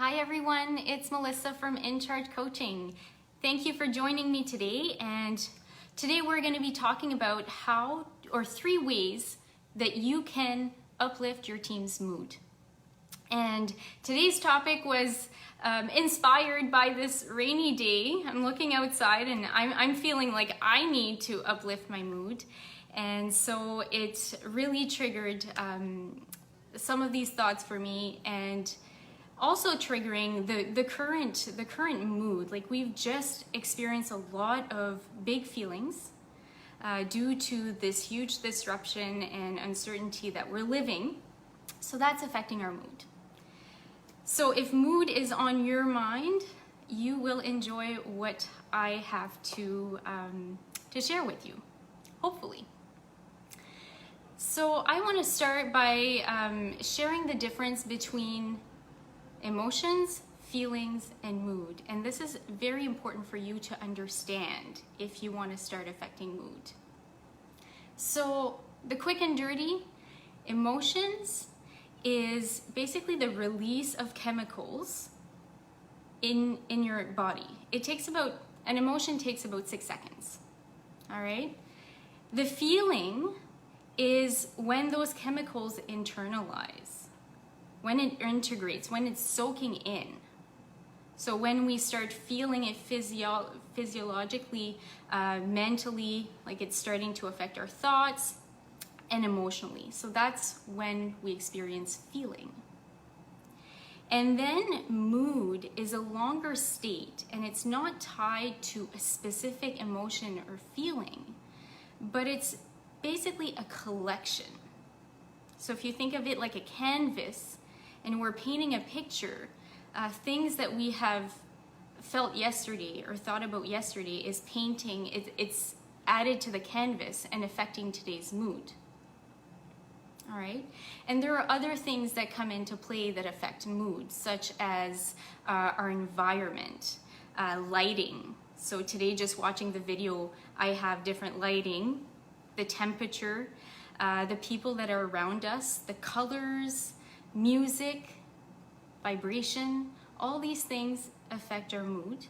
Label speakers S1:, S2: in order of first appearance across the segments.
S1: Hi everyone, it's Melissa from In Charge Coaching. Thank you for joining me today, and today we're going to be talking about three ways that you can uplift your team's mood. And today's topic was inspired by this rainy day. I'm looking outside and I'm feeling like I need to uplift my mood, and so it really triggered some of these thoughts for me, and also triggering the current mood. Like, we've just experienced a lot of big feelings due to this huge disruption and uncertainty that we're living. So that's affecting our mood. So if mood is on your mind, you will enjoy what I have to share with you, hopefully. So I want to start by sharing the difference between emotions, feelings, and mood. And this is very important for you to understand if you want to start affecting mood. So the quick and dirty, emotions is basically the release of chemicals in your body. An emotion takes about 6 seconds. All right? The feeling is when those chemicals internalize, when it integrates, when it's soaking in. So when we start feeling it physiologically, mentally, like it's starting to affect our thoughts, and emotionally. So that's when we experience feeling. And then mood is a longer state, and it's not tied to a specific emotion or feeling, but it's basically a collection. So if you think of it like a canvas, and we're painting a picture, things that we have felt yesterday or thought about yesterday is painting, it's added to the canvas and affecting today's mood. All right? And there are other things that come into play that affect mood, such as our environment, lighting. So today, just watching the video, I have different lighting, the temperature, the people that are around us, the colors, music, vibration, all these things affect our mood.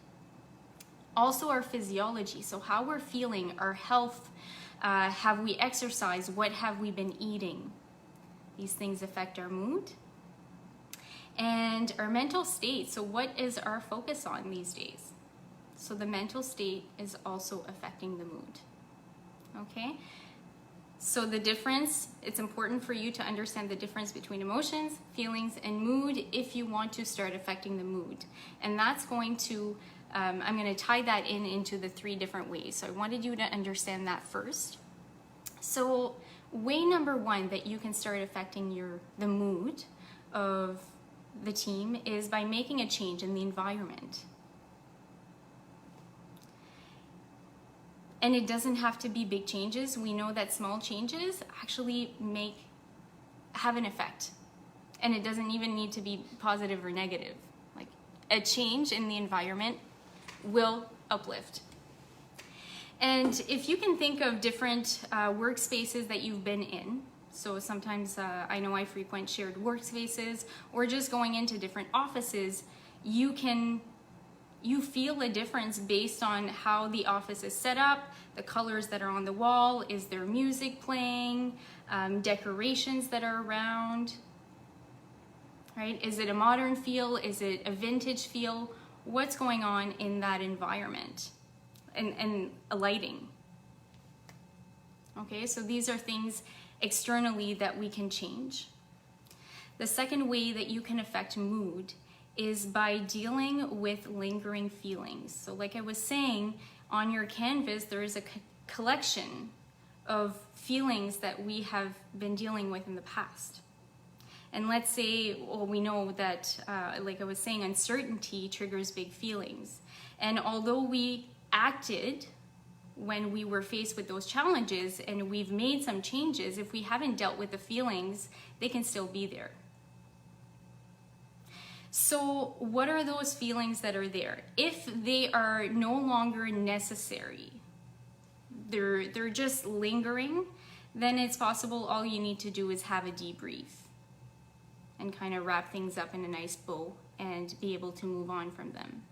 S1: Also our physiology, so how we're feeling, our health, have we exercised, what have we been eating? These things affect our mood. And our mental state, so what is our focus on these days? So the mental state is also affecting the mood. Okay? So the difference, it's important for you to understand the difference between emotions, feelings, and mood if you want to start affecting the mood. And that's going to, I'm going to tie that into the 3 different ways. So I wanted you to understand that first. So way number 1 that you can start affecting the mood of the team is by making a change in the environment. And it doesn't have to be big changes. We know that small changes actually have an effect. And it doesn't even need to be positive or negative. Like, a change in the environment will uplift. And if you can think of different workspaces that you've been in, so sometimes I know I frequent shared workspaces, or just going into different offices, you feel a difference based on how the office is set up, the colors that are on the wall, is there music playing, decorations that are around, right? Is it a modern feel? Is it a vintage feel? What's going on in that environment? And lighting. Okay, so these are things externally that we can change. The second way that you can affect mood is by dealing with lingering feelings. So like I was saying, on your canvas, there is a collection of feelings that we have been dealing with in the past. And let's say, well, we know that, like I was saying, uncertainty triggers big feelings. And although we acted when we were faced with those challenges and we've made some changes, if we haven't dealt with the feelings, they can still be there. So what are those feelings that are there? If they are no longer necessary, they're just lingering, then it's possible all you need to do is have a debrief. and kind of wrap things up in a nice bow and be able to move on from them.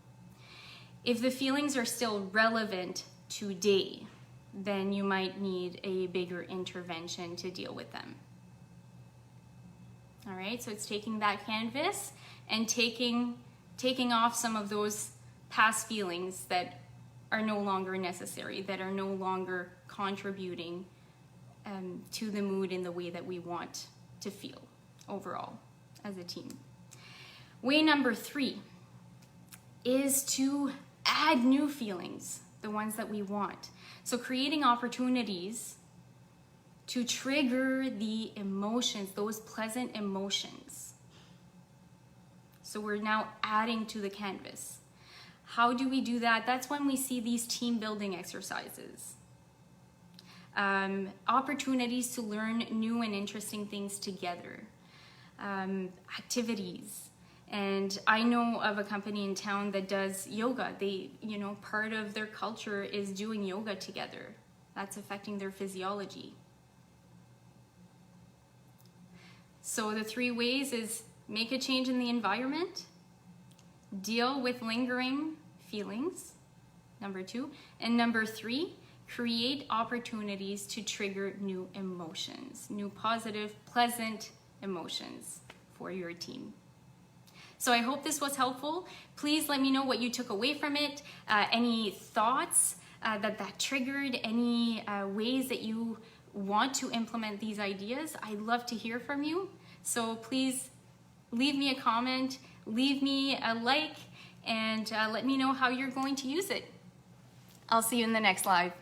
S1: If the feelings are still relevant today, then you might need a bigger intervention to deal with them. All right, so it's taking that canvas and taking off some of those past feelings that are no longer necessary, that are no longer contributing to the mood in the way that we want to feel overall as a team. Way number 3 is to add new feelings, the ones that we want. So creating opportunities to trigger the emotions, those pleasant emotions. So we're now adding to the canvas. How do we do that? That's when we see these team building exercises. Opportunities to learn new and interesting things together. Activities. And I know of a company in town that does yoga. They, part of their culture is doing yoga together. That's affecting their physiology. So the 3 ways is make a change in the environment, deal with lingering feelings, number 2, and number 3, create opportunities to trigger new emotions, new positive, pleasant emotions for your team. So I hope this was helpful. Please let me know what you took away from it, any thoughts that triggered, any ways that you want to implement these ideas. I'd love to hear from you. So please leave me a comment, leave me a like, and let me know how you're going to use it. I'll see you in the next live.